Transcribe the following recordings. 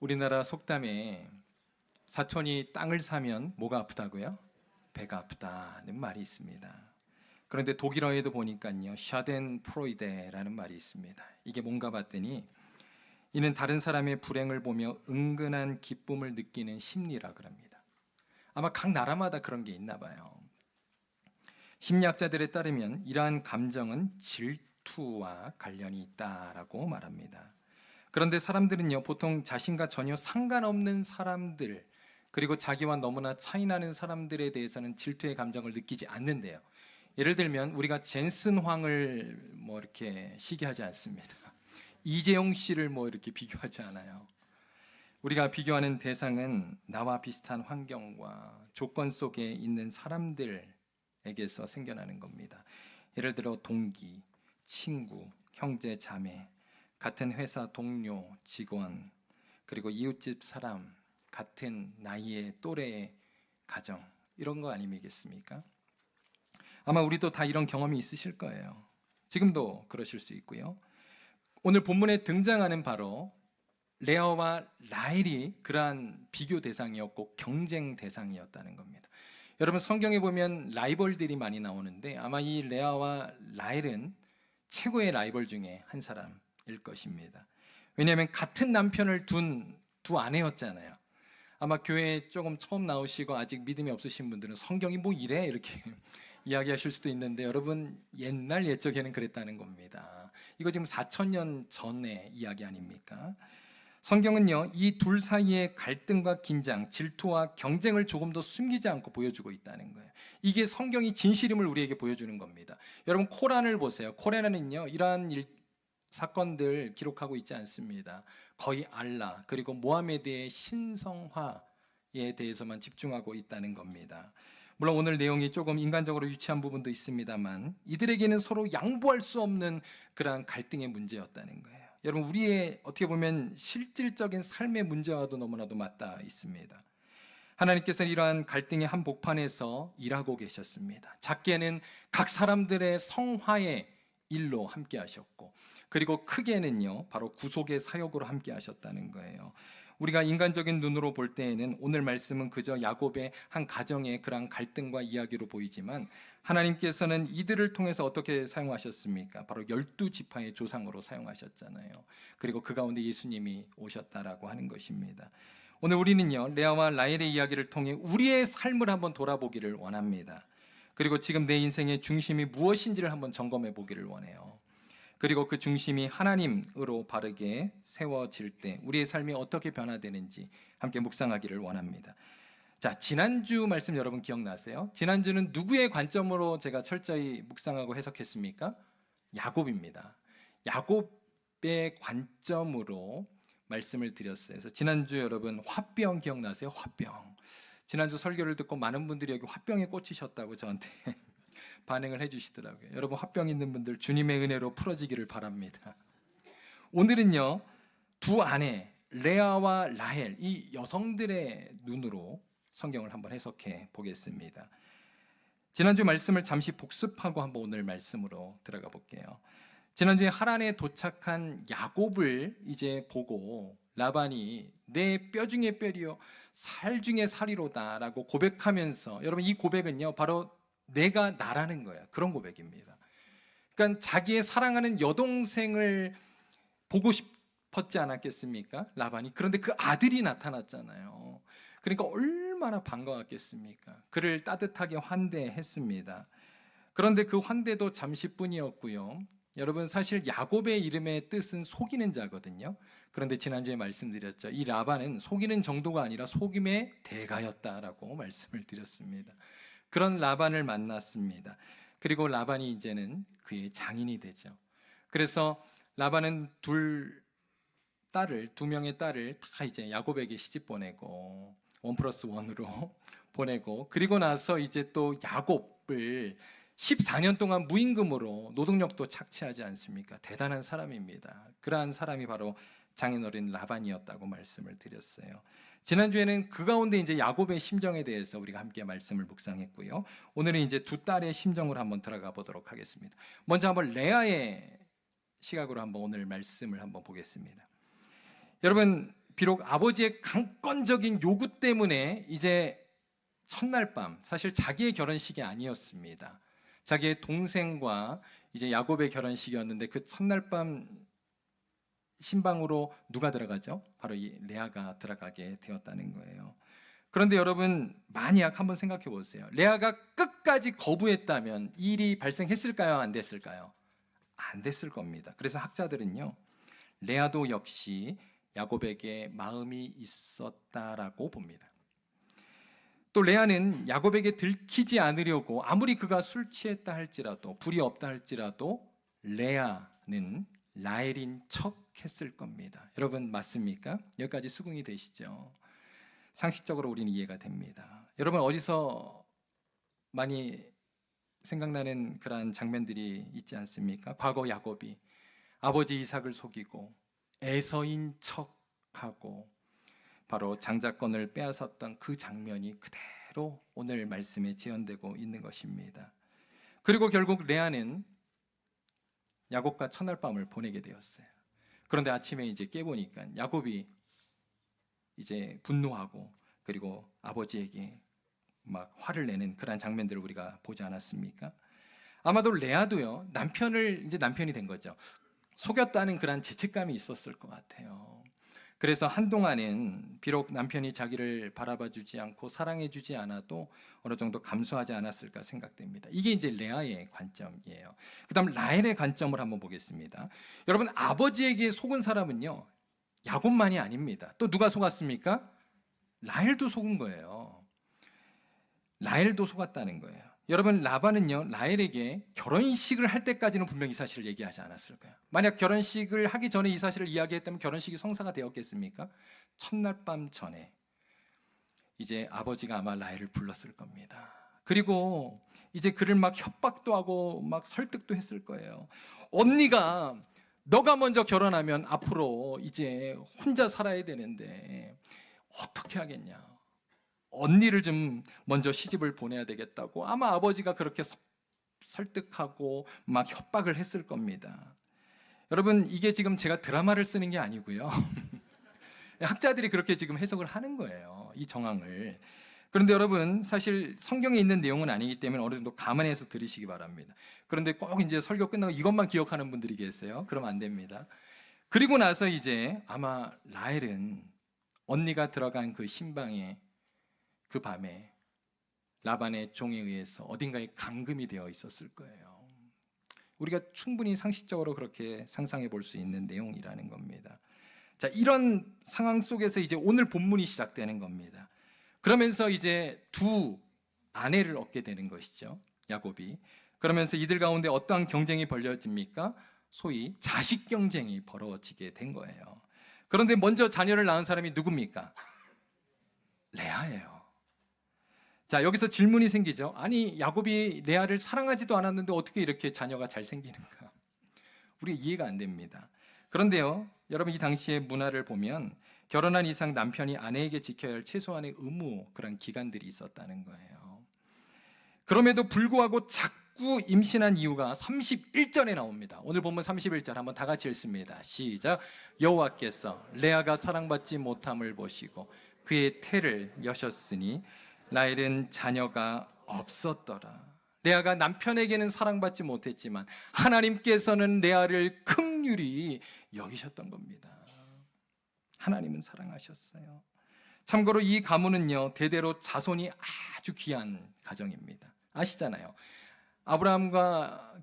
우리나라 속담에 사촌이 땅을 사면 뭐가 아프다고요? 배가 아프다는 말이 있습니다. 그런데 독일어에도 보니까요, 샤덴프로이데라는 말이 있습니다. 이게 뭔가 봤더니 이는 다른 사람의 불행을 보며 은근한 기쁨을 느끼는 심리라 그럽니다. 아마 각 나라마다 그런 게 있나 봐요. 심리학자들에 따르면 이러한 감정은 질투와 관련이 있다라고 말합니다. 그런데 사람들은요, 보통 자신과 전혀 상관없는 사람들, 그리고 자기와 너무나 차이나는 사람들에 대해서는 질투의 감정을 느끼지 않는데요. 예를 들면 우리가 젠슨 황을 이렇게 시기하지 않습니다. 이재용 씨를 이렇게 비교하지 않아요. 우리가 비교하는 대상은 나와 비슷한 환경과 조건 속에 있는 사람들에게서 생겨나는 겁니다. 예를 들어 동기, 친구, 형제, 자매, 같은 회사 동료, 직원, 그리고 이웃집 사람, 같은 나이의 또래의 가정, 이런 거 아니겠습니까? 아마 우리도 다 이런 경험이 있으실 거예요. 지금도 그러실 수 있고요. 오늘 본문에 등장하는 바로 레아와 라헬이 그러한 비교 대상이었고 경쟁 대상이었다는 겁니다. 여러분, 성경에 보면 라이벌들이 많이 나오는데 아마 이 레아와 라헬은 최고의 라이벌 중에 한 사람일 것입니다. 왜냐하면 같은 남편을 둔 두 아내였잖아요. 아마 교회에 조금 처음 나오시고 아직 믿음이 없으신 분들은 성경이 뭐 이래? 이렇게 이야기하실 수도 있는데, 여러분, 옛날 옛적에는 그랬다는 겁니다. 이거 지금 4,000년 전의 이야기 아닙니까? 성경은요, 이 둘 사이의 갈등과 긴장, 질투와 경쟁을 조금 더 숨기지 않고 보여주고 있다는 거예요. 이게 성경이 진실임을 우리에게 보여주는 겁니다. 여러분, 코란을 보세요. 코란에는요, 이러한 사건들 기록하고 있지 않습니다. 거의 알라 그리고 모하메드의 신성화에 대해서만 집중하고 있다는 겁니다. 물론 오늘 내용이 조금 인간적으로 유치한 부분도 있습니다만 이들에게는 서로 양보할 수 없는 그러한 갈등의 문제였다는 거예요. 여러분, 우리의 어떻게 보면 실질적인 삶의 문제와도 너무나도 맞닿아 있습니다. 하나님께서는 이러한 갈등의 한복판에서 일하고 계셨습니다. 작게는 각 사람들의 성화의 일로 함께 하셨고, 그리고 크게는요, 바로 구속의 사역으로 함께 하셨다는 거예요. 우리가 인간적인 눈으로 볼 때에는 오늘 말씀은 그저 야곱의 한 가정의 그런 갈등과 이야기로 보이지만 하나님께서는 이들을 통해서 어떻게 사용하셨습니까? 바로 12지파의 조상으로 사용하셨잖아요. 그리고 그 가운데 예수님이 오셨다라고 하는 것입니다. 오늘 우리는요, 레아와 라헬의 이야기를 통해 우리의 삶을 한번 돌아보기를 원합니다. 그리고 지금 내 인생의 중심이 무엇인지를 한번 점검해 보기를 원해요. 그리고 그 중심이 하나님으로 바르게 세워질 때 우리의 삶이 어떻게 변화되는지 함께 묵상하기를 원합니다. 자, 지난주 말씀 여러분 기억나세요? 지난주는 누구의 관점으로 제가 철저히 묵상하고 해석했습니까? 야곱입니다. 야곱의 관점으로 말씀을 드렸어요. 그래서 지난주 여러분 화병 기억나세요? 화병. 지난주 설교를 듣고 많은 분들이 여기 화병에 꽂히셨다고 저한테 반응을 해주시더라고요. 여러분, 화병 있는 분들 주님의 은혜로 풀어지기를 바랍니다. 오늘은요, 두 아내 레아와 라헬, 이 여성들의 눈으로 성경을 한번 해석해 보겠습니다. 지난주 말씀을 잠시 복습하고 한번 오늘 말씀으로 들어가 볼게요. 지난주에 하란에 도착한 야곱을 이제 보고 라반이 내 뼈 중에 뼈리요 살 중에 살이로다 라고 고백하면서, 여러분, 이 고백은요 바로 내가 나라는 거예요. 그런 고백입니다. 그러니까 자기의 사랑하는 여동생을 보고 싶었지 않았겠습니까? 라반이. 그런데 그 아들이 나타났잖아요. 그러니까 얼마나 반가웠겠습니까? 그를 따뜻하게 환대했습니다. 그런데 그 환대도 잠시뿐이었고요. 여러분, 사실 야곱의 이름의 뜻은 속이는 자거든요. 그런데 지난주에 말씀드렸죠. 이 라반은 속이는 정도가 아니라 속임의 대가였다라고 말씀을 드렸습니다. 그런 라반을 만났습니다. 그리고 라반이 이제는 그의 장인이 되죠. 그래서 라반은 두 명의 딸을 다 이제 야곱에게 시집 보내고 1+1으로 보내고, 그리고 나서 이제 또 야곱을 14년 동안 무임금으로 노동력도 착취하지 않습니까? 대단한 사람입니다. 그러한 사람이 바로 장인어른 라반이었다고 말씀을 드렸어요. 지난주에는 그 가운데 이제 야곱의 심정에 대해서 우리가 함께 말씀을 묵상했고요. 오늘은 이제 두 딸의 심정을 한번 들어가 보도록 하겠습니다. 먼저 한번 레아의 시각으로 한번 오늘 말씀을 한번 보겠습니다. 여러분, 비록 아버지의 강권적인 요구 때문에 이제 첫날 밤, 사실 자기의 결혼식이 아니었습니다. 자기의 동생과 이제 야곱의 결혼식이었는데 그 첫날 밤 신방으로 누가 들어가죠? 바로 이 레아가 들어가게 되었다는 거예요. 그런데 여러분, 만약 한번 생각해 보세요. 레아가 끝까지 거부했다면 이 일이 발생했을까요? 안 됐을까요? 안 됐을 겁니다. 그래서 학자들은요, 레아도 역시 야곱에게 마음이 있었다라고 봅니다. 또 레아는 야곱에게 들키지 않으려고 아무리 그가 술 취했다 할지라도, 불이 없다 할지라도 레아는 라헬인 척 했을 겁니다. 여러분, 맞습니까? 여기까지 수긍이 되시죠? 상식적으로 우리는 이해가 됩니다. 여러분, 어디서 많이 생각나는 그러한 장면들이 있지 않습니까? 과거 야곱이 아버지 이삭을 속이고 에서인 척하고 바로 장자권을 빼앗았던 그 장면이 그대로 오늘 말씀에 재현되고 있는 것입니다. 그리고 결국 레아는 야곱과 첫날 밤을 보내게 되었어요. 그런데 아침에 이제 깨보니까 야곱이 이제 분노하고 그리고 아버지에게 막 화를 내는 그런 장면들을 우리가 보지 않았습니까? 아마도 레아도요, 남편이 된 거죠. 속였다는 그런 죄책감이 있었을 것 같아요. 그래서 한동안은 비록 남편이 자기를 바라봐 주지 않고 사랑해 주지 않아도 어느 정도 감수하지 않았을까 생각됩니다. 이게 이제 레아의 관점이에요. 그다음 라헬의 관점을 한번 보겠습니다. 여러분, 아버지에게 속은 사람은요, 야곱만이 아닙니다. 또 누가 속았습니까? 라헬도 속은 거예요. 라헬도 속았다는 거예요. 여러분, 라반은요, 라헬에게 결혼식을 할 때까지는 분명히 이 사실을 얘기하지 않았을까요? 만약 결혼식을 하기 전에 이 사실을 이야기했다면 결혼식이 성사가 되었겠습니까? 첫날 밤 전에 이제 아버지가 아마 라헬을 불렀을 겁니다. 그리고 이제 그를 막 협박도 하고 막 설득도 했을 거예요. 언니가 너가 먼저 결혼하면 앞으로 이제 혼자 살아야 되는데 어떻게 하겠냐? 언니를 좀 먼저 시집을 보내야 되겠다고 아마 아버지가 그렇게 설득하고 막 협박을 했을 겁니다. 여러분, 이게 지금 제가 드라마를 쓰는 게 아니고요. 학자들이 그렇게 지금 해석을 하는 거예요, 이 정황을. 그런데 여러분, 사실 성경에 있는 내용은 아니기 때문에 어느 정도 감안해서 들으시기 바랍니다. 그런데 꼭 이제 설교 끝나고 이것만 기억하는 분들이 계세요. 그러면 안 됩니다. 그리고 나서 이제 아마 라헬은 언니가 들어간 그 신방에 그 밤에 라반의 종에 의해서 어딘가에 감금이 되어 있었을 거예요. 우리가 충분히 상식적으로 그렇게 상상해 볼 수 있는 내용이라는 겁니다. 자, 이런 상황 속에서 이제 오늘 본문이 시작되는 겁니다. 그러면서 이제 두 아내를 얻게 되는 것이죠, 야곱이. 그러면서 이들 가운데 어떠한 경쟁이 벌어집니까? 소위 자식 경쟁이 벌어지게 된 거예요. 그런데 먼저 자녀를 낳은 사람이 누굽니까? 레아예요. 자, 여기서 질문이 생기죠. 아니, 야곱이 레아를 사랑하지도 않았는데 어떻게 이렇게 자녀가 잘 생기는가? 우리 이해가 안 됩니다. 그런데요, 여러분, 이 당시의 문화를 보면 결혼한 이상 남편이 아내에게 지켜야 할 최소한의 의무, 그런 기간들이 있었다는 거예요. 그럼에도 불구하고 자꾸 임신한 이유가 31절에 나옵니다. 오늘 본문 31절 한번 다 같이 읽습니다. 시작. 여호와께서 레아가 사랑받지 못함을 보시고 그의 태를 여셨으니 라헬은 자녀가 없었더라. 레아가 남편에게는 사랑받지 못했지만 하나님께서는 레아를 긍휼히 여기셨던 겁니다. 하나님은 사랑하셨어요. 참고로 이 가문은요, 대대로 자손이 아주 귀한 가정입니다. 아시잖아요. 아브라함과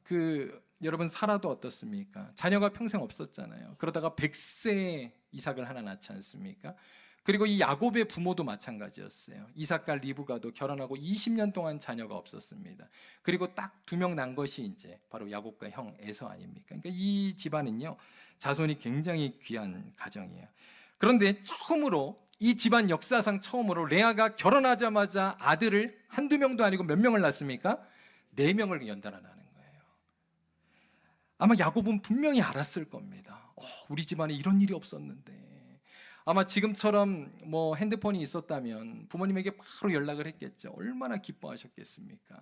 여러분 사라도 어떻습니까? 자녀가 평생 없었잖아요. 그러다가 100세에 이삭을 하나 낳지 않습니까? 그리고 이 야곱의 부모도 마찬가지였어요. 이삭과 리브가도 결혼하고 20년 동안 자녀가 없었습니다. 그리고 딱 2명 난 것이 이제 바로 야곱과 형 에서 아닙니까? 그러니까 이 집안은요, 자손이 굉장히 귀한 가정이에요. 그런데 처음으로 이 집안 역사상 처음으로 레아가 결혼하자마자 아들을 한두 명도 아니고 몇 명을 낳습니까? 4명을 연달아 낳는 거예요. 아마 야곱은 분명히 알았을 겁니다. 우리 집안에 이런 일이 없었는데. 아마 지금처럼 뭐 핸드폰이 있었다면 부모님에게 바로 연락을 했겠죠. 얼마나 기뻐하셨겠습니까?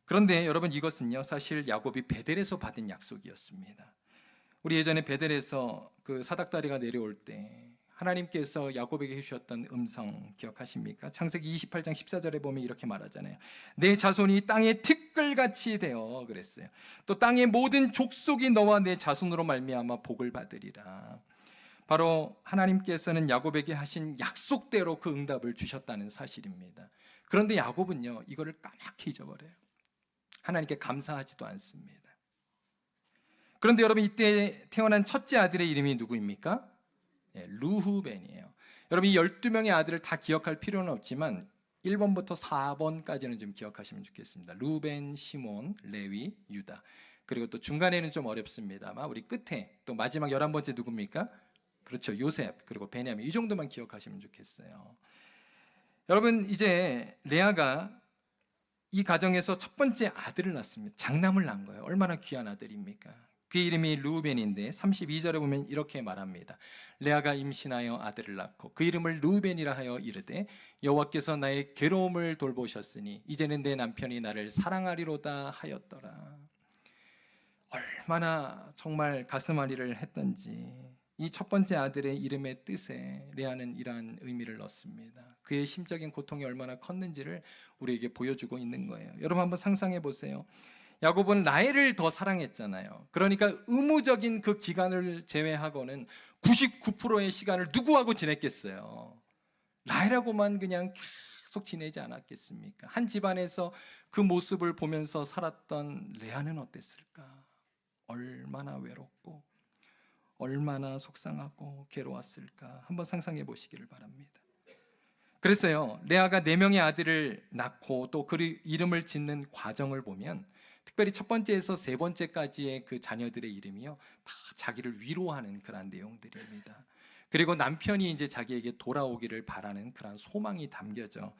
그런데 여러분, 이것은요, 사실 야곱이 베델에서 받은 약속이었습니다. 우리 예전에 베델에서 그 사닥다리가 내려올 때 하나님께서 야곱에게 해주셨던 음성 기억하십니까? 창세기 28장 14절에 보면 이렇게 말하잖아요. 내 자손이 땅의 티끌같이 되어 그랬어요. 또 땅의 모든 족속이 너와 내 자손으로 말미암아 복을 받으리라. 바로 하나님께서는 야곱에게 하신 약속대로 그 응답을 주셨다는 사실입니다. 그런데 야곱은요, 이거를 까맣게 잊어버려요. 하나님께 감사하지도 않습니다. 그런데 여러분, 이때 태어난 첫째 아들의 이름이 누구입니까? 르후벤이에요. 여러분, 이 12명의 아들을 다 기억할 필요는 없지만 1번부터 4번까지는 좀 기억하시면 좋겠습니다. 르벤, 시몬, 레위, 유다. 그리고 또 중간에는 좀 어렵습니다만 우리 끝에 또 마지막 11번째 누굽니까? 그렇죠, 요셉, 그리고 베냐민. 이 정도만 기억하시면 좋겠어요. 여러분, 이제 레아가 이 가정에서 첫 번째 아들을 낳습니다. 장남을 낳은 거예요. 얼마나 귀한 아들입니까? 그 이름이 르우벤인데 32절에 보면 이렇게 말합니다. 레아가 임신하여 아들을 낳고 그 이름을 르우벤이라 하여 이르되 여호와께서 나의 괴로움을 돌보셨으니 이제는 내 남편이 나를 사랑하리로다 하였더라. 얼마나 정말 가슴앓이를 했던지 이 첫 번째 아들의 이름의 뜻에 레아는 이러한 의미를 넣습니다. 그의 심적인 고통이 얼마나 컸는지를 우리에게 보여주고 있는 거예요. 여러분 한번 상상해 보세요. 야곱은 라헬을 더 사랑했잖아요. 그러니까 의무적인 그 기간을 제외하고는 99%의 시간을 누구하고 지냈겠어요? 라헬하고만 그냥 계속 지내지 않았겠습니까? 한 집안에서 그 모습을 보면서 살았던 레아는 어땠을까? 얼마나 외롭고 얼마나 속상하고 괴로웠을까? 한번 상상해 보시기를 바랍니다. 그랬어요. 레아가 4명의 아들을 낳고 또 그 이름을 짓는 과정을 보면 특별히 첫 번째에서 세 번째까지의 그 자녀들의 이름이요, 다 자기를 위로하는 그런 내용들입니다. 그리고 남편이 이제 자기에게 돌아오기를 바라는 그런 소망이 담겨져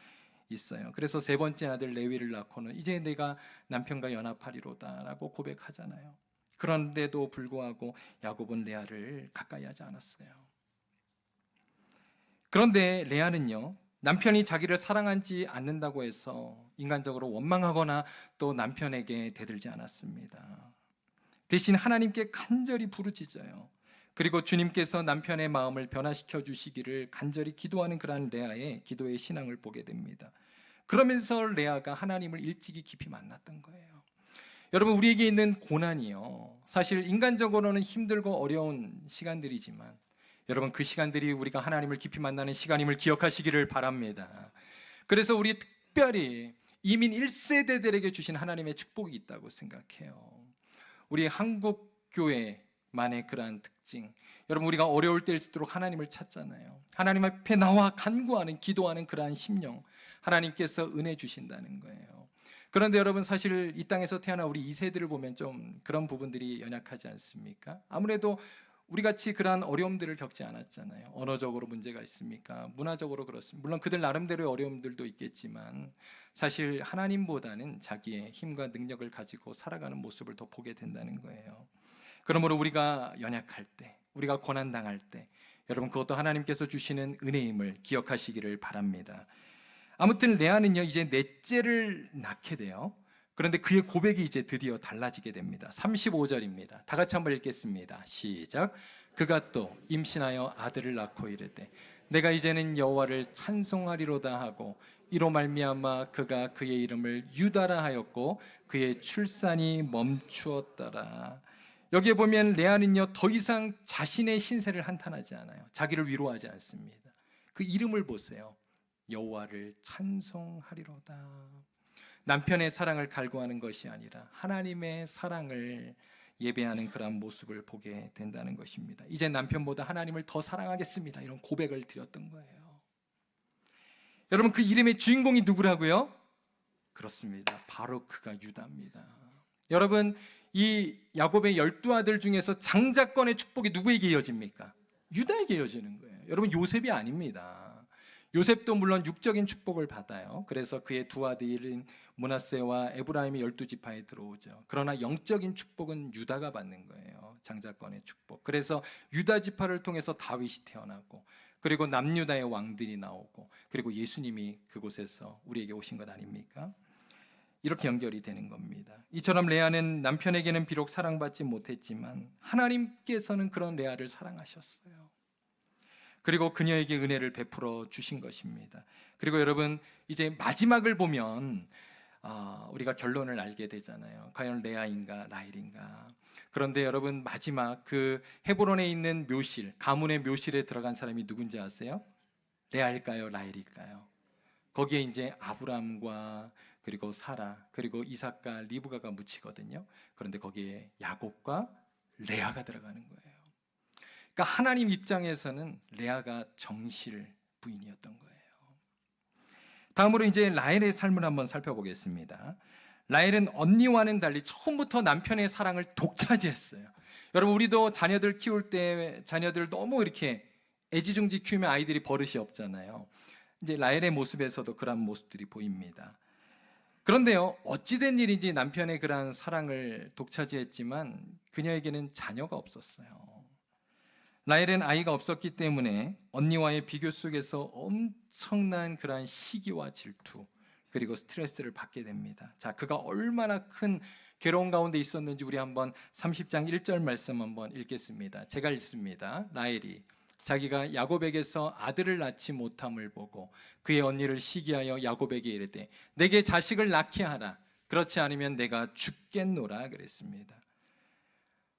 있어요. 그래서 세 번째 아들 레위를 낳고는 이제 내가 남편과 연합하리로다라고 고백하잖아요. 그런데도 불구하고 야곱은 레아를 가까이 하지 않았어요. 그런데 레아는요, 남편이 자기를 사랑하지 않는다고 해서 인간적으로 원망하거나 또 남편에게 대들지 않았습니다. 대신 하나님께 간절히 부르짖어요. 그리고 주님께서 남편의 마음을 변화시켜 주시기를 간절히 기도하는 그러한 레아의 기도의 신앙을 보게 됩니다. 그러면서 레아가 하나님을 일찍이 깊이 만났던 거예요. 여러분, 우리에게 있는 고난이요, 사실 인간적으로는 힘들고 어려운 시간들이지만 여러분, 그 시간들이 우리가 하나님을 깊이 만나는 시간임을 기억하시기를 바랍니다. 그래서 우리 특별히 이민 1세대들에게 주신 하나님의 축복이 있다고 생각해요. 우리 한국 교회만의 그러한 특징, 여러분, 우리가 어려울 때일수록 하나님을 찾잖아요. 하나님 앞에 나와 간구하는, 기도하는 그러한 심령, 하나님께서 은혜 주신다는 거예요. 그런데 여러분, 사실 이 땅에서 태어난 우리 2세들을 보면 좀 그런 부분들이 연약하지 않습니까? 아무래도 우리같이 그러한 어려움들을 겪지 않았잖아요. 언어적으로 문제가 있습니까? 문화적으로 그렇습니다. 물론 그들 나름대로의 어려움들도 있겠지만 사실 하나님보다는 자기의 힘과 능력을 가지고 살아가는 모습을 더 보게 된다는 거예요. 그러므로 우리가 연약할 때, 우리가 고난당할 때 여러분, 그것도 하나님께서 주시는 은혜임을 기억하시기를 바랍니다. 아무튼 레아는요, 이제 넷째를 낳게 돼요. 그런데 그의 고백이 이제 드디어 달라지게 됩니다. 35절입니다. 다 같이 한번 읽겠습니다. 시작. 그가 또 임신하여 아들을 낳고 이르되 내가 이제는 여호와를 찬송하리로다 하고 이로 말미암아 그가 그의 이름을 유다라 하였고 그의 출산이 멈추었더라. 여기에 보면 레아는요, 더 이상 자신의 신세를 한탄하지 않아요. 자기를 위로하지 않습니다. 그 이름을 보세요. 여호와를 찬송하리로다. 남편의 사랑을 갈구하는 것이 아니라 하나님의 사랑을 예배하는 그런 모습을 보게 된다는 것입니다. 이제 남편보다 하나님을 더 사랑하겠습니다, 이런 고백을 드렸던 거예요. 여러분, 그 이름의 주인공이 누구라고요? 그렇습니다, 바로 그가 유다입니다. 여러분, 이 야곱의 12아들 중에서 장자권의 축복이 누구에게 이어집니까? 유다에게 이어지는 거예요. 여러분, 요셉이 아닙니다. 요셉도 물론 육적인 축복을 받아요. 그래서 그의 두 아들인 므낫세와 에브라임이 12지파에 들어오죠. 그러나 영적인 축복은 유다가 받는 거예요. 장자권의 축복. 그래서 유다 지파를 통해서 다윗이 태어나고, 그리고 남유다의 왕들이 나오고, 그리고 예수님이 그곳에서 우리에게 오신 것 아닙니까? 이렇게 연결이 되는 겁니다. 이처럼 레아는 남편에게는 비록 사랑받지 못했지만 하나님께서는 그런 레아를 사랑하셨어요. 그리고 그녀에게 은혜를 베풀어 주신 것입니다. 그리고 여러분, 이제 마지막을 보면 우리가 결론을 알게 되잖아요. 과연 레아인가 라헬인가. 그런데 여러분, 마지막 그 헤브론에 있는 묘실, 가문의 묘실에 들어간 사람이 누군지 아세요? 레아일까요 라헬일까요? 거기에 이제 아브람과 그리고 사라 그리고 이삭과 리브가가 묻히거든요. 그런데 거기에 야곱과 레아가 들어가는 거예요. 그러니까 하나님 입장에서는 레아가 정실 부인이었던 거예요. 다음으로 이제 라헬의 삶을 한번 살펴보겠습니다. 라헬은 언니와는 달리 처음부터 남편의 사랑을 독차지했어요. 여러분, 우리도 자녀들 키울 때 자녀들 너무 이렇게 애지중지 키우면 아이들이 버릇이 없잖아요. 이제 라헬의 모습에서도 그런 모습들이 보입니다. 그런데요, 어찌된 일인지 남편의 그러한 사랑을 독차지했지만 그녀에게는 자녀가 없었어요. 라헬은 아이가 없었기 때문에 언니와의 비교 속에서 엄청난 그러한 시기와 질투 그리고 스트레스를 받게 됩니다. 자, 그가 얼마나 큰 괴로운 가운데 있었는지 우리 한번 30장 1절 말씀 한번 읽겠습니다. 제가 읽습니다. 라헬이 자기가 야곱에게서 아들을 낳지 못함을 보고 그의 언니를 시기하여 야곱에게 이르되 내게 자식을 낳게 하라. 그렇지 않으면 내가 죽겠노라 그랬습니다.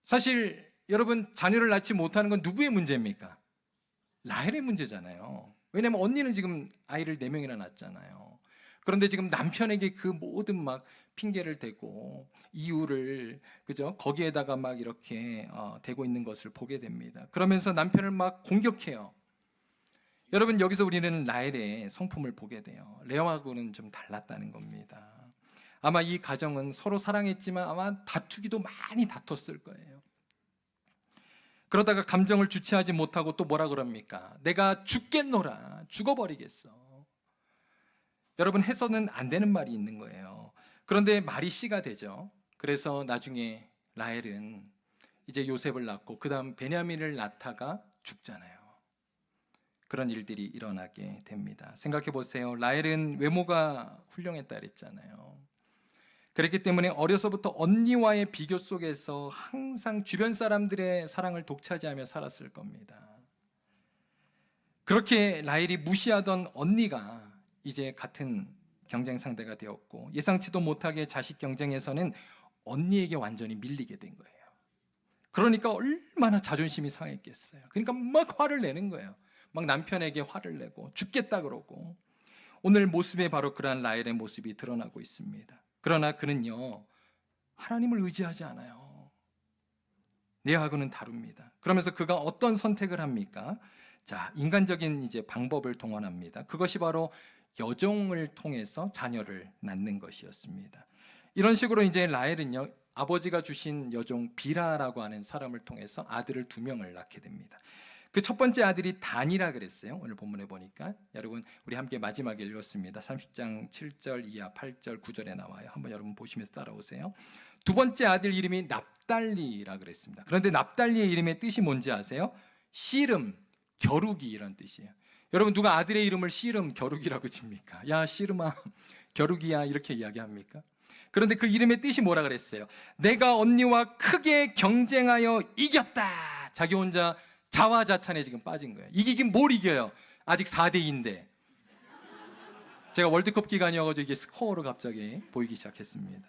사실 여러분, 자녀를 낳지 못하는 건 누구의 문제입니까? 라헬의 문제잖아요. 왜냐하면 언니는 지금 아이를 4명이나 낳았잖아요. 그런데 지금 남편에게 그 모든 막 핑계를 대고 이유를 그죠? 거기에다가 막 이렇게 대고 있는 것을 보게 됩니다. 그러면서 남편을 막 공격해요. 여러분, 여기서 우리는 라헬의 성품을 보게 돼요. 레아하고는 좀 달랐다는 겁니다. 아마 이 가정은 서로 사랑했지만 아마 다투기도 많이 다퉜을 거예요. 그러다가 감정을 주체하지 못하고 또 뭐라 그럽니까? 내가 죽겠노라, 죽어버리겠어. 여러분, 해서는 안 되는 말이 있는 거예요. 그런데 말이 씨가 되죠. 그래서 나중에 라헬은 이제 요셉을 낳고 그 다음 베냐민을 낳다가 죽잖아요. 그런 일들이 일어나게 됩니다. 생각해 보세요. 라헬은 외모가 훌륭했다 그랬잖아요. 그렇기 때문에 어려서부터 언니와의 비교 속에서 항상 주변 사람들의 사랑을 독차지하며 살았을 겁니다. 그렇게 라헬이 무시하던 언니가 이제 같은 경쟁 상대가 되었고 예상치도 못하게 자식 경쟁에서는 언니에게 완전히 밀리게 된 거예요. 그러니까 얼마나 자존심이 상했겠어요. 그러니까 막 화를 내는 거예요. 막 남편에게 화를 내고 죽겠다 그러고. 오늘 모습에 바로 그러한 라헬의 모습이 드러나고 있습니다. 그러나 그는요, 하나님을 의지하지 않아요. 레아하고는 다릅니다. 그러면서 그가 어떤 선택을 합니까? 자, 인간적인 이제 방법을 동원합니다. 그것이 바로 여종을 통해서 자녀를 낳는 것이었습니다. 이런 식으로 이제 라헬은요, 아버지가 주신 여종 비라라고 하는 사람을 통해서 아들을 2명을 낳게 됩니다. 그 첫 번째 아들이 단이라 그랬어요. 오늘 본문에 보니까 여러분, 우리 함께 마지막에 읽었습니다. 30장 7절 이하 8절 9절에 나와요. 한번 여러분 보시면서 따라오세요. 두 번째 아들 이름이 납달리라 그랬습니다. 그런데 납달리의 이름의 뜻이 뭔지 아세요? 씨름, 겨루기 이런 뜻이에요. 여러분, 누가 아들의 이름을 씨름, 겨루기라고 칩니까? 야, 씨름아, 겨루기야 이렇게 이야기합니까? 그런데 그 이름의 뜻이 뭐라 그랬어요? 내가 언니와 크게 경쟁하여 이겼다. 자기 혼자 자화자찬에 지금 빠진 거예요. 이기긴 뭘 이겨요? 아직 4대2인데. 제가 월드컵 기간이어가지고 이게 스코어로 갑자기 보이기 시작했습니다.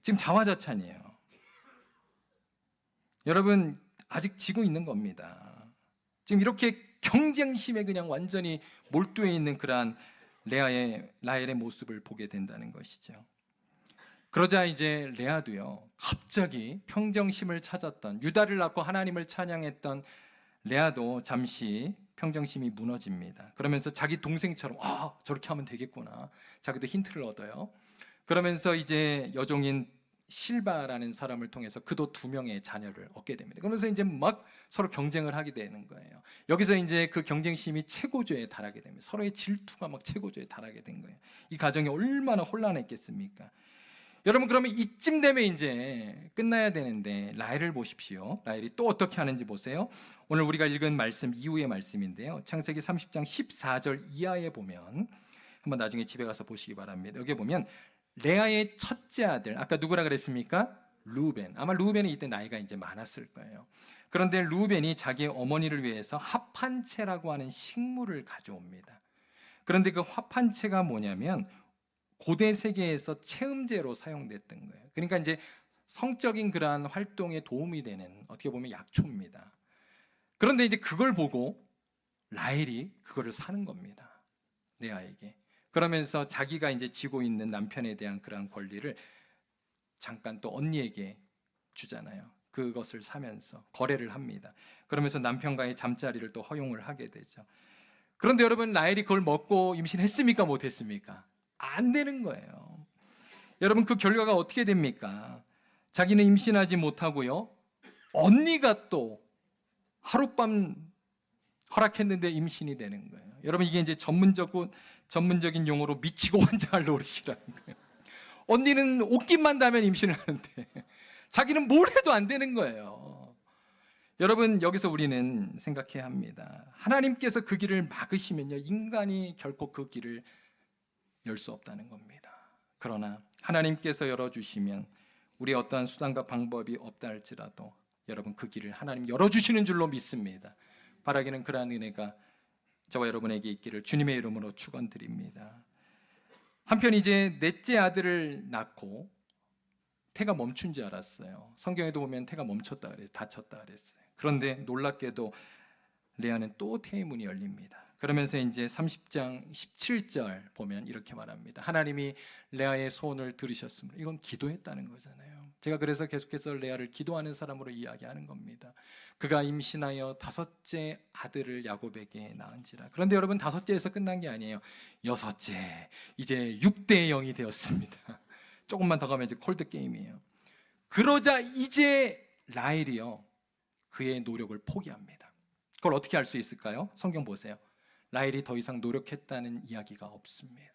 지금 자화자찬이에요. 여러분, 아직 지고 있는 겁니다. 지금 이렇게 경쟁심에 그냥 완전히 몰두해 있는 그러한 라헬의 모습을 보게 된다는 것이죠. 그러자 이제 레아도요, 갑자기 평정심을 찾았던, 유다를 낳고 하나님을 찬양했던 레아도 잠시 평정심이 무너집니다. 그러면서 자기 동생처럼 저렇게 하면 되겠구나, 자기도 힌트를 얻어요. 그러면서 이제 여종인 실바라는 사람을 통해서 그도 2명의 자녀를 얻게 됩니다. 그러면서 이제 막 서로 경쟁을 하게 되는 거예요. 여기서 이제 그 경쟁심이 최고조에 달하게 됩니다. 서로의 질투가 막 최고조에 달하게 된 거예요. 이 가정이 얼마나 혼란했겠습니까? 여러분, 그러면 이쯤 되면 이제 끝나야 되는데 라헬을 보십시오. 라헬이 또 어떻게 하는지 보세요. 오늘 우리가 읽은 말씀 이후의 말씀인데요. 창세기 30장 14절 이하에 보면, 한번 나중에 집에 가서 보시기 바랍니다. 여기 보면 레아의 첫째 아들, 아까 누구라 그랬습니까? 루벤. 아마 루벤이 이때 나이가 이제 많았을 거예요. 그런데 루벤이 자기의 어머니를 위해서 합한채라고 하는 식물을 가져옵니다. 그런데 그 합한채가 뭐냐면 고대 세계에서 체음제로 사용됐던 거예요. 그러니까 이제 성적인 그러한 활동에 도움이 되는 어떻게 보면 약초입니다. 그런데 이제 그걸 보고 라헬이 그거를 사는 겁니다. 레아에게. 그러면서 자기가 이제 지고 있는 남편에 대한 그러한 권리를 잠깐 또 언니에게 주잖아요. 그것을 사면서 거래를 합니다. 그러면서 남편과의 잠자리를 또 허용을 하게 되죠. 그런데 여러분, 라헬이 그걸 먹고 임신했습니까? 못했습니까? 안 되는 거예요. 여러분, 그 결과가 어떻게 됩니까? 자기는 임신하지 못하고요, 언니가 또 하룻밤 허락했는데 임신이 되는 거예요. 여러분, 이게 이제 전문적인 용어로 미치고 환장할 노릇이라는 거예요. 언니는 옷깃만 닿으면 임신을 하는데 자기는 뭘 해도 안 되는 거예요. 여러분, 여기서 우리는 생각해야 합니다. 하나님께서 그 길을 막으시면요, 인간이 결코 그 길을 열 수 없다는 겁니다. 그러나 하나님께서 열어주시면 우리의 어떠한 수단과 방법이 없다 할지라도 여러분, 그 길을 하나님 열어주시는 줄로 믿습니다. 바라기는 그러한 은혜가 저와 여러분에게 있기를 주님의 이름으로 축원드립니다. 한편 이제 넷째 아들을 낳고 태가 멈춘 줄 알았어요. 성경에도 보면 태가 멈췄다 그랬어요. 다쳤다 그랬어요. 그런데 놀랍게도 레아는 또 태의 문이 열립니다. 그러면서 이제 30장 17절 보면 이렇게 말합니다. 하나님이 레아의 소원을 들으셨습니다. 이건 기도했다는 거잖아요. 제가 그래서 계속해서 레아를 기도하는 사람으로 이야기하는 겁니다. 그가 임신하여 5째 아들을 야곱에게 낳은지라. 그런데 여러분, 5째에서 끝난 게 아니에요. 6째, 이제 6대 0이 되었습니다. 조금만 더 가면 이제 콜드 게임이에요. 그러자 이제 라헬이요, 그의 노력을 포기합니다. 그걸 어떻게 알 수 있을까요? 성경 보세요. 라헬이 더 이상 노력했다는 이야기가 없습니다.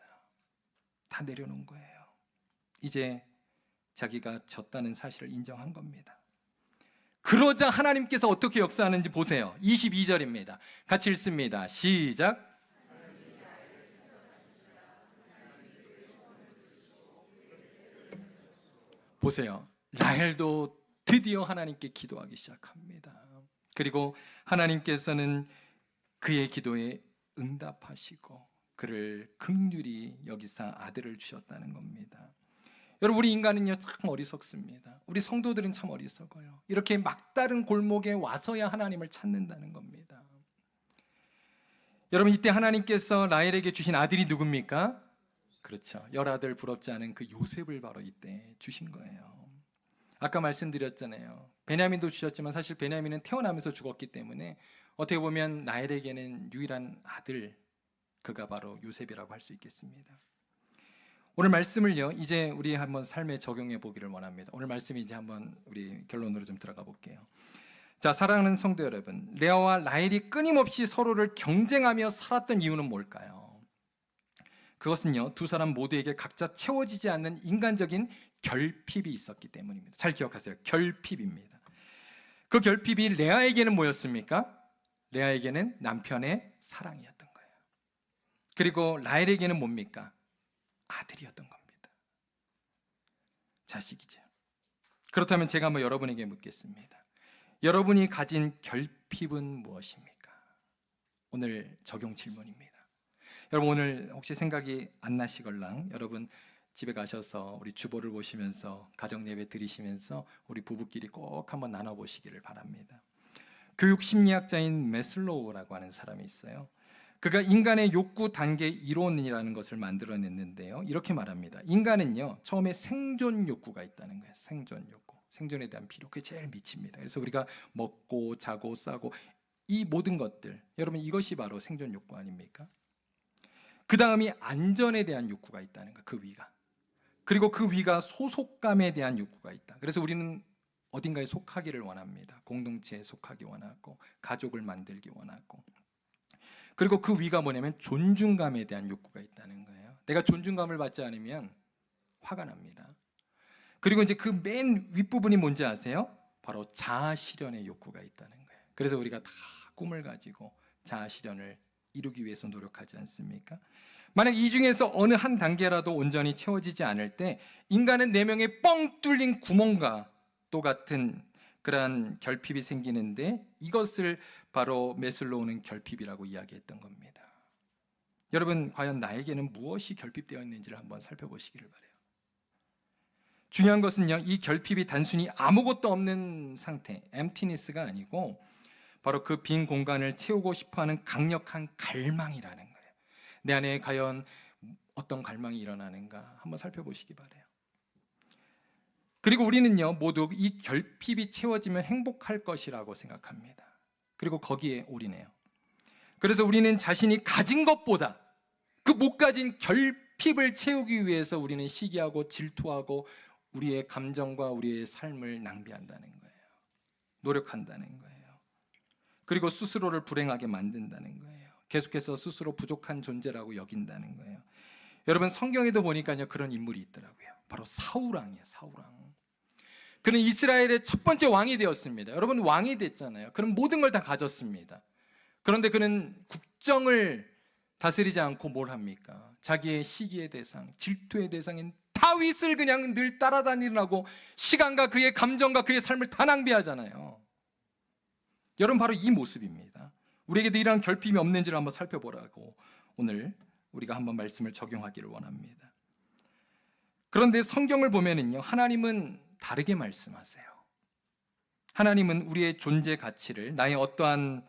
다 내려놓은 거예요. 이제 자기가 졌다는 사실을 인정한 겁니다. 그러자 하나님께서 어떻게 역사하는지 보세요. 22절입니다. 같이 읽습니다. 시작. 보세요. 라헬도 드디어 하나님께 기도하기 시작합니다. 그리고 하나님께서는 그의 기도에 응답하시고 그를 긍휼히 여기사 아들을 주셨다는 겁니다. 여러분, 우리 인간은요 참 어리석습니다. 우리 성도들은 참 어리석어요. 이렇게 막다른 골목에 와서야 하나님을 찾는다는 겁니다. 여러분, 이때 하나님께서 라헬에게 주신 아들이 누굽니까? 그렇죠. 열아들 부럽지 않은 그 요셉을 바로 이때 주신 거예요. 아까 말씀드렸잖아요. 베냐민도 주셨지만 사실 베냐민은 태어나면서 죽었기 때문에 어떻게 보면 라헬에게는 유일한 아들, 그가 바로 요셉이라고 할 수 있겠습니다. 오늘 말씀을요, 이제 우리 한번 삶에 적용해 보기를 원합니다. 오늘 말씀이 이제 한번 우리 결론으로 좀 들어가 볼게요. 자, 사랑하는 성도 여러분, 레아와 라헬이 끊임없이 서로를 경쟁하며 살았던 이유는 뭘까요? 그것은요, 두 사람 모두에게 각자 채워지지 않는 인간적인 결핍이 있었기 때문입니다. 잘 기억하세요. 결핍입니다. 그 결핍이 레아에게는 뭐였습니까? 레아에게는 남편의 사랑이었던 거예요. 그리고 라헬에게는 뭡니까? 아들이었던 겁니다. 자식이죠. 그렇다면 제가 한번 여러분에게 묻겠습니다. 여러분이 가진 결핍은 무엇입니까? 오늘 적용 질문입니다. 여러분, 오늘 혹시 생각이 안 나시걸랑 여러분 집에 가셔서 우리 주보를 보시면서 가정 예배 드리시면서 우리 부부끼리 꼭 한번 나눠보시기를 바랍니다. 교육 심리학자인 메슬로우라고 하는 사람이 있어요. 그가 인간의 욕구 단계 이론이라는 것을 만들어냈는데요, 이렇게 말합니다. 인간은요 처음에 생존 욕구가 있다는 거예요. 생존 욕구, 생존에 대한 필요, 그게 제일 미칩니다. 그래서 우리가 먹고 자고 싸고 이 모든 것들, 여러분 이것이 바로 생존 욕구 아닙니까? 그 다음이 안전에 대한 욕구가 있다는 거, 그 위가. 그리고 그 위가 소속감에 대한 욕구가 있다. 그래서 우리는 어딘가에 속하기를 원합니다. 공동체에 속하기 원하고 가족을 만들기 원하고. 그리고 그 위가 뭐냐면 존중감에 대한 욕구가 있다는 거예요. 내가 존중감을 받지 않으면 화가 납니다. 그리고 이제 그 맨 윗부분이 뭔지 아세요? 바로 자아실현의 욕구가 있다는 거예요. 그래서 우리가 다 꿈을 가지고 자아실현을 이루기 위해서 노력하지 않습니까? 만약 이 중에서 어느 한 단계라도 온전히 채워지지 않을 때 인간은 내면에 뻥 뚫린 구멍과 또 같은 그러한 결핍이 생기는데 이것을 바로 매슬로 오는 결핍이라고 이야기했던 겁니다. 여러분, 과연 나에게는 무엇이 결핍되어 있는지를 한번 살펴보시기를 바라요. 중요한 것은요, 이 결핍이 단순히 아무것도 없는 상태, emptiness가 아니고 바로 그 빈 공간을 채우고 싶어하는 강력한 갈망이라는 거예요. 내 안에 과연 어떤 갈망이 일어나는가 한번 살펴보시기 바라요. 그리고 우리는요, 모두 이 결핍이 채워지면 행복할 것이라고 생각합니다. 그리고 거기에 올인해요. 그래서 우리는 자신이 가진 것보다 그 못 가진 결핍을 채우기 위해서 우리는 시기하고 질투하고 우리의 감정과 우리의 삶을 낭비한다는 거예요. 노력한다는 거예요. 그리고 스스로를 불행하게 만든다는 거예요. 계속해서 스스로 부족한 존재라고 여긴다는 거예요. 여러분, 성경에도 보니까요, 그런 인물이 있더라고요. 바로 사울왕이에요. 사울왕. 그는 이스라엘의 첫 번째 왕이 되었습니다. 여러분, 왕이 됐잖아요. 그는 모든 걸 다 가졌습니다. 그런데 그는 국정을 다스리지 않고 뭘 합니까? 자기의 시기의 대상, 질투의 대상인 다윗을 그냥 늘 따라다니려고 시간과 그의 감정과 그의 삶을 다 낭비하잖아요. 여러분, 바로 이 모습입니다. 우리에게도 이러한 결핍이 없는지를 한번 살펴보라고 오늘 우리가 한번 말씀을 적용하기를 원합니다. 그런데 성경을 보면은요, 하나님은 다르게 말씀하세요. 하나님은 우리의 존재 가치를 나의 어떠한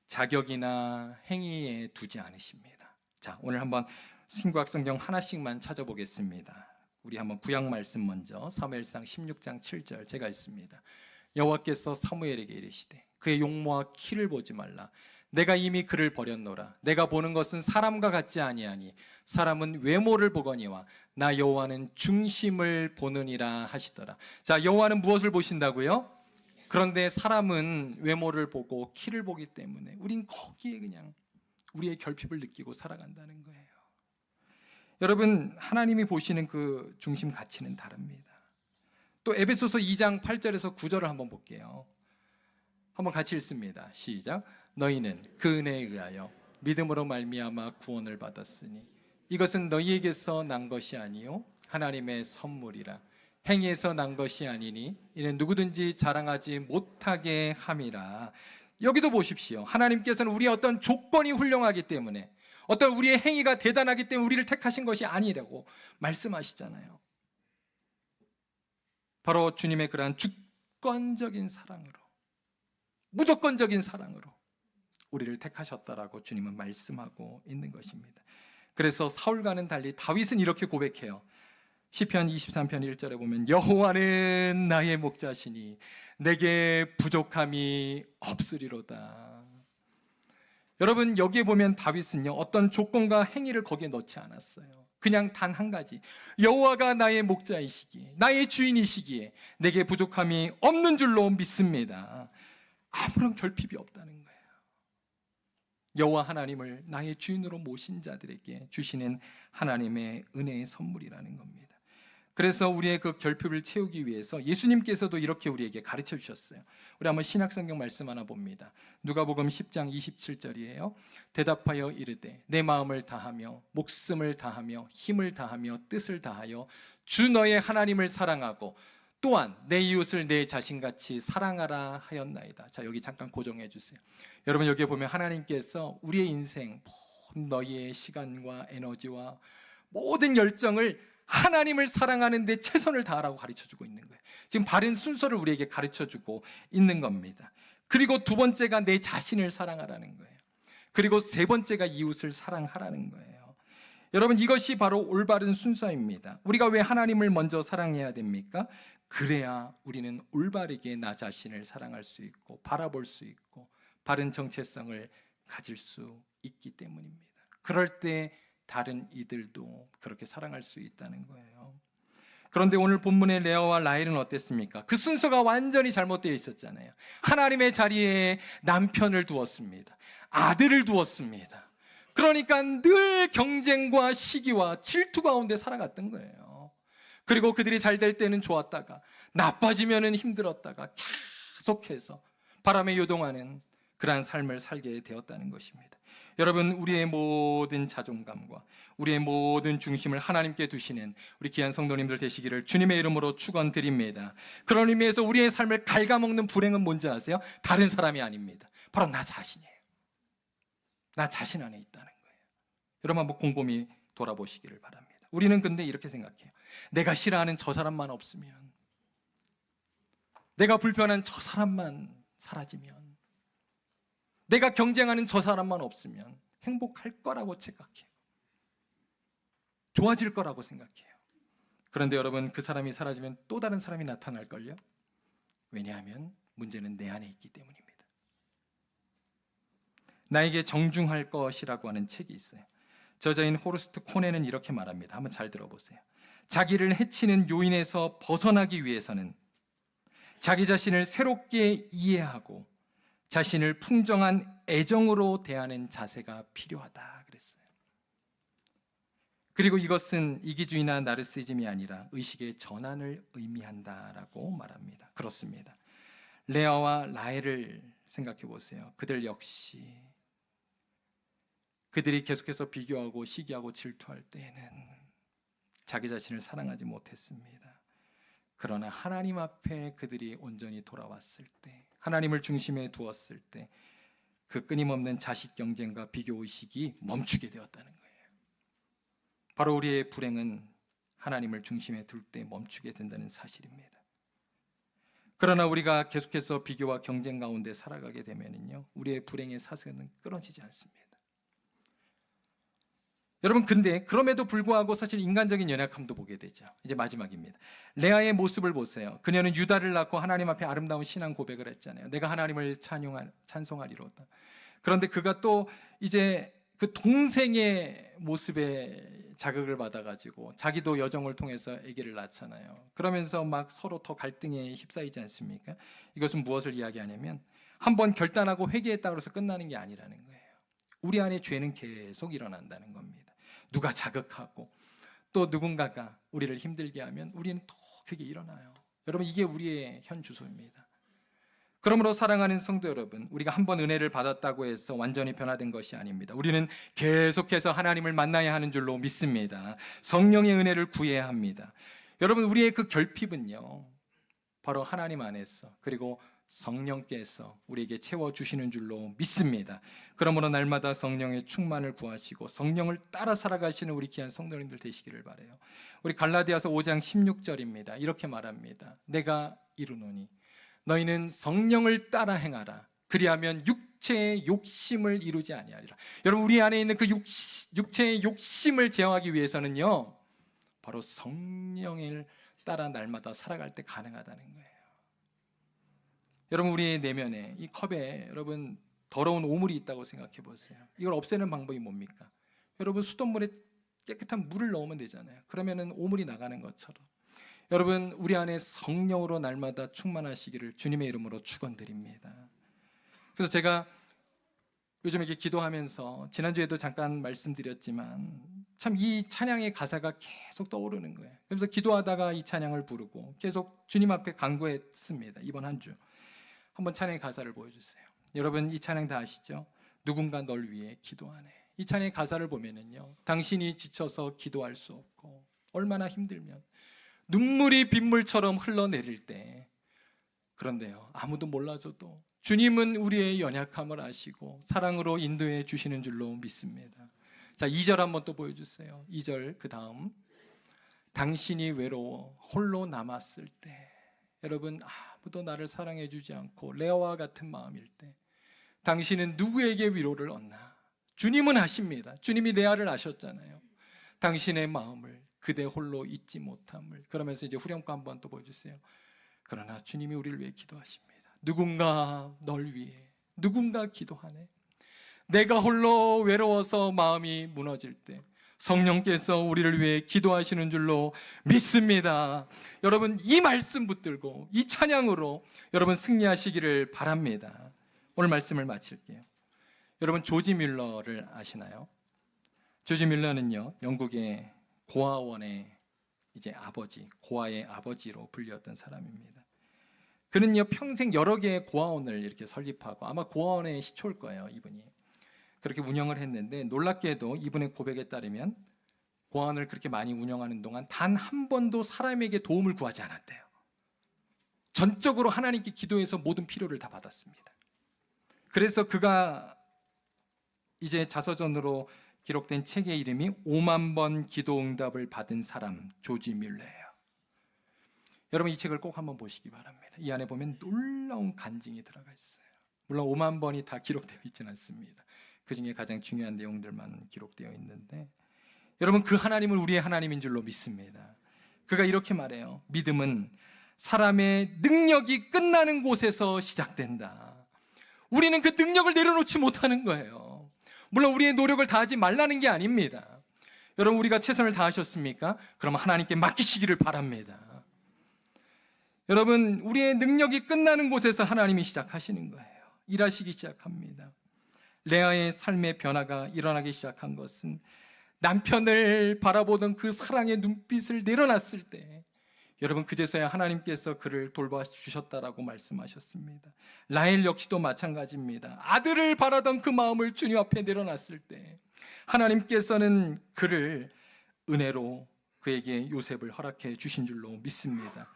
자격이나 행위에 두지 않으십니다. 자, 오늘 한번 신구약 성경 하나씩만 찾아보겠습니다. 우리 한번 구약 말씀 먼저 사무엘상 16장 7절 제가 읽습니다. 여호와께서 사무엘에게 이르시되 그의 용모와 키를 보지 말라. 내가 이미 그를 버렸노라. 내가 보는 것은 사람과 같지 아니하니 사람은 외모를 보거니와 나 여호와는 중심을 보느니라 하시더라. 자, 여호와는 무엇을 보신다고요? 그런데 사람은 외모를 보고 키를 보기 때문에 우린 거기에 그냥 우리의 결핍을 느끼고 살아간다는 거예요. 여러분, 하나님이 보시는 그 중심 가치는 다릅니다. 또 에베소서 2장 8절에서 9절을 한번 볼게요. 한번 같이 읽습니다. 시작. 너희는 그 은혜에 의하여 믿음으로 말미암아 구원을 받았으니 이것은 너희에게서 난 것이 아니요 하나님의 선물이라. 행위에서 난 것이 아니니 이는 누구든지 자랑하지 못하게 함이라. 여기도 보십시오. 하나님께서는 우리의 어떤 조건이 훌륭하기 때문에 어떤 우리의 행위가 대단하기 때문에 우리를 택하신 것이 아니라고 말씀하시잖아요. 바로 주님의 그러한 주권적인 사랑으로, 무조건적인 사랑으로 우리를 택하셨다라고 주님은 말씀하고 있는 것입니다. 그래서 사울과는 달리 다윗은 이렇게 고백해요. 시편 23편 1절에 보면 여호와는 나의 목자시니 내게 부족함이 없으리로다. 여러분, 여기에 보면 다윗은요, 어떤 조건과 행위를 거기에 넣지 않았어요. 그냥 단 한 가지, 여호와가 나의 목자이시기에, 나의 주인이시기에 내게 부족함이 없는 줄로 믿습니다. 아무런 결핍이 없다는 거예요. 여호와 하나님을 나의 주인으로 모신 자들에게 주시는 하나님의 은혜의 선물이라는 겁니다. 그래서 우리의 그 결핍을 채우기 위해서 예수님께서도 이렇게 우리에게 가르쳐 주셨어요. 우리 한번 신약성경 말씀 하나 봅니다. 누가복음 10장 27절이에요. 대답하여 이르되 내 마음을 다하며 목숨을 다하며 힘을 다하며 뜻을 다하여 주 너의 하나님을 사랑하고 또한 내 이웃을 내 자신같이 사랑하라 하였나이다. 자, 여기 잠깐 고정해 주세요. 여러분, 여기에 보면 하나님께서 우리의 인생 모든 너희의 시간과 에너지와 모든 열정을 하나님을 사랑하는 데 최선을 다하라고 가르쳐주고 있는 거예요. 지금 바른 순서를 우리에게 가르쳐주고 있는 겁니다. 그리고 두 번째가 내 자신을 사랑하라는 거예요. 그리고 세 번째가 이웃을 사랑하라는 거예요. 여러분, 이것이 바로 올바른 순서입니다. 우리가 왜 하나님을 먼저 사랑해야 됩니까? 그래야 우리는 올바르게 나 자신을 사랑할 수 있고 바라볼 수 있고 바른 정체성을 가질 수 있기 때문입니다. 그럴 때 다른 이들도 그렇게 사랑할 수 있다는 거예요. 그런데 오늘 본문의 레아와 라헬은 어땠습니까? 그 순서가 완전히 잘못되어 있었잖아요. 하나님의 자리에 남편을 두었습니다. 아들을 두었습니다. 그러니까 늘 경쟁과 시기와 질투 가운데 살아갔던 거예요. 그리고 그들이 잘 될 때는 좋았다가 나빠지면은 힘들었다가 계속해서 바람에 요동하는 그러한 삶을 살게 되었다는 것입니다. 여러분, 우리의 모든 자존감과 우리의 모든 중심을 하나님께 두시는 우리 귀한 성도님들 되시기를 주님의 이름으로 축원드립니다. 그런 의미에서 우리의 삶을 갉아먹는 불행은 뭔지 아세요? 다른 사람이 아닙니다. 바로 나 자신이에요. 나 자신 안에 있다는 거예요. 여러분, 한번 곰곰이 돌아보시기를 바랍니다. 우리는 근데 이렇게 생각해요. 내가 싫어하는 저 사람만 없으면, 내가 불편한 저 사람만 사라지면, 내가 경쟁하는 저 사람만 없으면 행복할 거라고 생각해요. 좋아질 거라고 생각해요. 그런데 여러분, 그 사람이 사라지면 또 다른 사람이 나타날걸요? 왜냐하면 문제는 내 안에 있기 때문입니다. 나에게 정중할 것이라고 하는 책이 있어요. 저자인 호르스트 코네는 이렇게 말합니다. 한번 잘 들어보세요. 자기를 해치는 요인에서 벗어나기 위해서는 자기 자신을 새롭게 이해하고 자신을 풍정한 애정으로 대하는 자세가 필요하다 그랬어요. 그리고 이것은 이기주의나 나르시즘이 아니라 의식의 전환을 의미한다라고 말합니다. 그렇습니다. 레아와 라헬을 생각해 보세요. 그들 역시 그들이 계속해서 비교하고 시기하고 질투할 때에는 자기 자신을 사랑하지 못했습니다. 그러나 하나님 앞에 그들이 온전히 돌아왔을 때, 하나님을 중심에 두었을 때 그 끊임없는 자식 경쟁과 비교 의식이 멈추게 되었다는 거예요. 바로 우리의 불행은 하나님을 중심에 둘 때 멈추게 된다는 사실입니다. 그러나 우리가 계속해서 비교와 경쟁 가운데 살아가게 되면요, 우리의 불행의 사슬은 끊어지지 않습니다. 여러분, 근데 그럼에도 불구하고 사실 인간적인 연약함도 보게 되죠. 이제 마지막입니다. 레아의 모습을 보세요. 그녀는 유다를 낳고 하나님 앞에 아름다운 신앙 고백을 했잖아요. 내가 하나님을 찬송하리로다. 그런데 그가 또 이제 그 동생의 모습에 자극을 받아가지고 자기도 여정을 통해서 아기를 낳잖아요. 그러면서 막 서로 더 갈등에 휩싸이지 않습니까? 이것은 무엇을 이야기하냐면 한번 결단하고 회개했다고 해서 끝나는 게 아니라는 거예요. 우리 안에 죄는 계속 일어난다는 겁니다. 누가 자극하고 또 누군가가 우리를 힘들게 하면 우리는 또 그게 일어나요. 여러분, 이게 우리의 현 주소입니다. 그러므로 사랑하는 성도 여러분, 우리가 한번 은혜를 받았다고 해서 완전히 변화된 것이 아닙니다. 우리는 계속해서 하나님을 만나야 하는 줄로 믿습니다. 성령의 은혜를 구해야 합니다. 여러분, 우리의 그 결핍은요, 바로 하나님 안에서, 그리고 성령께서 우리에게 채워주시는 줄로 믿습니다. 그러므로 날마다 성령의 충만을 구하시고 성령을 따라 살아가시는 우리 귀한 성도님들 되시기를 바라요. 우리 갈라디아서 5장 16절입니다. 이렇게 말합니다. 내가 이르노니 너희는 성령을 따라 행하라. 그리하면 육체의 욕심을 이루지 아니하리라. 여러분, 우리 안에 있는 그 육체의 욕심을 제어하기 위해서는요, 바로 성령을 따라 날마다 살아갈 때 가능하다는 거예요. 여러분, 우리의 내면에, 이 컵에 여러분 더러운 오물이 있다고 생각해 보세요. 이걸 없애는 방법이 뭡니까? 여러분, 수돗물에 깨끗한 물을 넣으면 되잖아요. 그러면은 오물이 나가는 것처럼 여러분, 우리 안에 성령으로 날마다 충만하시기를 주님의 이름으로 축원드립니다. 그래서 제가 요즘 이렇게 기도하면서 지난주에도 잠깐 말씀드렸지만 참 이 찬양의 가사가 계속 떠오르는 거예요. 그래서 기도하다가 이 찬양을 부르고 계속 주님 앞에 간구했습니다. 이번 한 주 한번 찬양의 가사를 보여주세요. 여러분, 이 찬양 다 아시죠? 누군가 널 위해 기도하네. 이 찬양의 가사를 보면은요, 당신이 지쳐서 기도할 수 없고 얼마나 힘들면 눈물이 빗물처럼 흘러내릴 때, 그런데요, 아무도 몰라줘도 주님은 우리의 연약함을 아시고 사랑으로 인도해 주시는 줄로 믿습니다. 자, 2절 한번 또 보여주세요. 2절 그 다음, 당신이 외로워 홀로 남았을 때, 여러분, 아무도 나를 사랑해 주지 않고 레아와 같은 마음일 때 당신은 누구에게 위로를 얻나? 주님은 아십니다. 주님이 레아를 아셨잖아요. 당신의 마음을 그대 홀로 잊지 못함을. 그러면서 이제 후렴구 한번 또 보여주세요. 그러나 주님이 우리를 위해 기도하십니다. 누군가 널 위해, 누군가 기도하네. 내가 홀로 외로워서 마음이 무너질 때 성령께서 우리를 위해 기도하시는 줄로 믿습니다. 여러분, 이 말씀 붙들고 이 찬양으로 여러분 승리하시기를 바랍니다. 오늘 말씀을 마칠게요. 여러분, 조지 뮬러를 아시나요? 조지 뮬러는요, 영국의 고아원의 이제 아버지, 고아의 아버지로 불렸던 사람입니다. 그는요 평생 여러 개의 고아원을 이렇게 설립하고 아마 고아원의 시초일 거예요. 이분이 그렇게 운영을 했는데 놀랍게도 이분의 고백에 따르면 고아원을 그렇게 많이 운영하는 동안 단 한 번도 사람에게 도움을 구하지 않았대요. 전적으로 하나님께 기도해서 모든 필요를 다 받았습니다. 그래서 그가 이제 자서전으로 기록된 책의 이름이 5만 번 기도 응답을 받은 사람 조지 뮬러예요. 여러분 이 책을 꼭 한번 보시기 바랍니다. 이 안에 보면 놀라운 간증이 들어가 있어요. 물론 5만 번이 다 기록되어 있지는 않습니다. 그 중에 가장 중요한 내용들만 기록되어 있는데 여러분 그 하나님은 우리의 하나님인 줄로 믿습니다. 그가 이렇게 말해요. 믿음은 사람의 능력이 끝나는 곳에서 시작된다. 우리는 그 능력을 내려놓지 못하는 거예요. 물론 우리의 노력을 다하지 말라는 게 아닙니다. 여러분 우리가 최선을 다하셨습니까? 그럼 하나님께 맡기시기를 바랍니다. 여러분 우리의 능력이 끝나는 곳에서 하나님이 시작하시는 거예요. 일하시기 시작합니다. 레아의 삶의 변화가 일어나기 시작한 것은 남편을 바라보던 그 사랑의 눈빛을 내려놨을 때 여러분 그제서야 하나님께서 그를 돌봐주셨다라고 말씀하셨습니다. 라헬 역시도 마찬가지입니다. 아들을 바라던 그 마음을 주님 앞에 내려놨을 때 하나님께서는 그를 은혜로 그에게 요셉을 허락해 주신 줄로 믿습니다.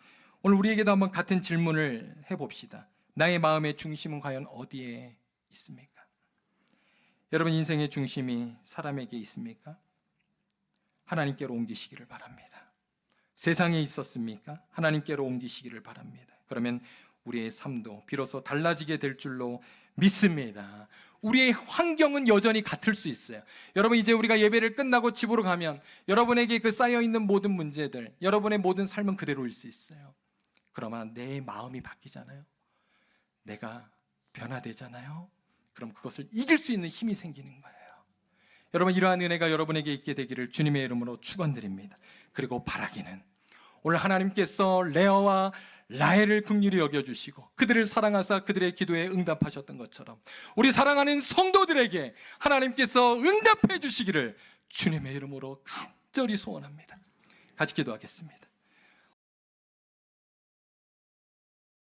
오늘 우리에게도 한번 같은 질문을 해봅시다. 나의 마음의 중심은 과연 어디에 있습니까? 여러분 인생의 중심이 사람에게 있습니까? 하나님께로 옮기시기를 바랍니다. 세상에 있었습니까? 하나님께로 옮기시기를 바랍니다. 그러면 우리의 삶도 비로소 달라지게 될 줄로 믿습니다. 우리의 환경은 여전히 같을 수 있어요. 여러분 이제 우리가 예배를 끝나고 집으로 가면 여러분에게 그 쌓여있는 모든 문제들, 여러분의 모든 삶은 그대로일 수 있어요. 그러나 내 마음이 바뀌잖아요. 내가 변화되잖아요. 그럼 그것을 이길 수 있는 힘이 생기는 거예요. 여러분 이러한 은혜가 여러분에게 있게 되기를 주님의 이름으로 축원드립니다. 그리고 바라기는 오늘 하나님께서 레아와 라헬을 긍휼히 여겨주시고 그들을 사랑하사 그들의 기도에 응답하셨던 것처럼 우리 사랑하는 성도들에게 하나님께서 응답해 주시기를 주님의 이름으로 간절히 소원합니다. 같이 기도하겠습니다.